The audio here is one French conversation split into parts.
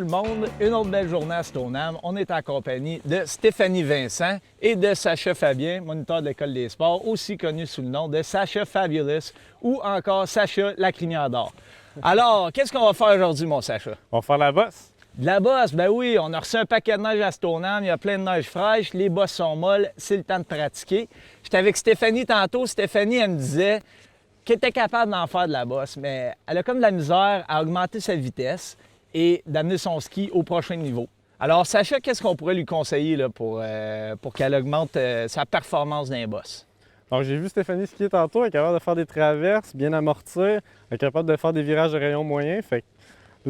tout le monde. Une autre belle journée à Stoneham. On est en compagnie de Stéphanie Vincent et de Sacha Fabien, moniteur de l'École des sports, aussi connu sous le nom de Sacha Fabulous ou encore Sacha la crinière d'or. Alors, qu'est-ce qu'on va faire aujourd'hui, mon Sacha? On va faire la bosse. De la bosse, ben oui, on a reçu un paquet de neige à Stoneham, il y a plein de neige fraîche, les bosses sont molles, c'est le temps de pratiquer. J'étais avec Stéphanie tantôt, Stéphanie, elle me disait qu'elle était capable d'en faire de la bosse, mais elle a comme de la misère à augmenter sa vitesse et d'amener son ski au prochain niveau. Alors, Sacha, qu'est-ce qu'on pourrait lui conseiller là, pour qu'elle augmente sa performance dans les bosses? Donc, j'ai vu Stéphanie skier tantôt, elle est capable de faire des traverses, bien amortir, elle est capable de faire des virages de rayon moyen. Fait que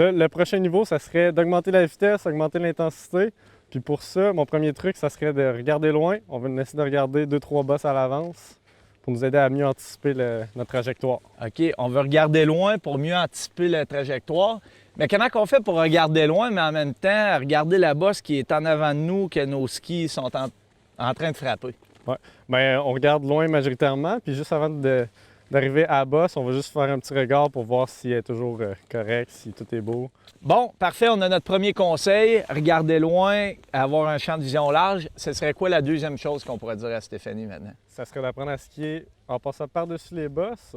là, le prochain niveau, ça serait d'augmenter la vitesse, augmenter l'intensité. Puis pour ça, mon premier truc, ça serait de regarder loin. On va essayer de regarder 2-3 bosses à l'avance pour nous aider à mieux anticiper notre trajectoire. OK, on veut regarder loin pour mieux anticiper la trajectoire. Mais comment on fait pour regarder loin, mais en même temps, regarder la bosse qui est en avant de nous, que nos skis sont en train de frapper? Ouais. Bien, on regarde loin majoritairement, puis juste avant d'arriver à la bosse, on va juste faire un petit regard pour voir si elle est toujours correcte, si tout est beau. Bon, parfait, on a notre premier conseil, regarder loin, avoir un champ de vision large. Ce serait quoi la deuxième chose qu'on pourrait dire à Stéphanie maintenant? Ça serait d'apprendre à skier en passant par-dessus les bosses.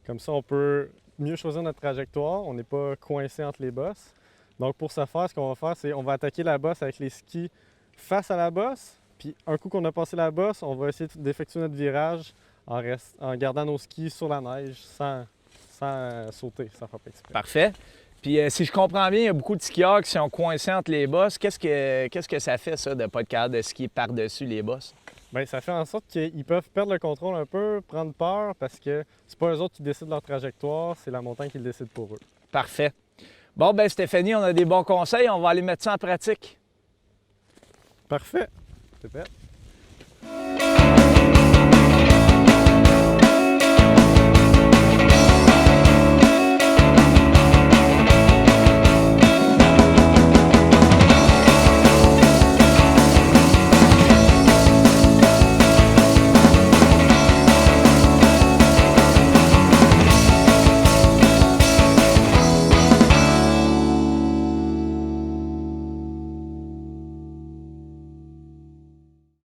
Comme ça, on peut mieux choisir notre trajectoire. On n'est pas coincé entre les bosses. Donc, pour ce faire, ce qu'on va faire, c'est on va attaquer la bosse avec les skis face à la bosse. Puis, un coup qu'on a passé la bosse, on va essayer d'effectuer notre virage en gardant nos skis sur la neige sans sauter, sans faire exprès. Parfait. Puis, si je comprends bien, il y a beaucoup de skieurs qui sont coincés entre les bosses. Qu'est-ce que ça fait, ça, de ne pas être capable de skier par-dessus les bosses? Bien, ça fait en sorte qu'ils peuvent perdre le contrôle un peu, prendre peur, parce que c'est pas eux autres qui décident leur trajectoire, c'est la montagne qui le décide pour eux. Parfait. Bon, ben Stéphanie, on a des bons conseils. On va aller mettre ça en pratique. Parfait. C'est fait.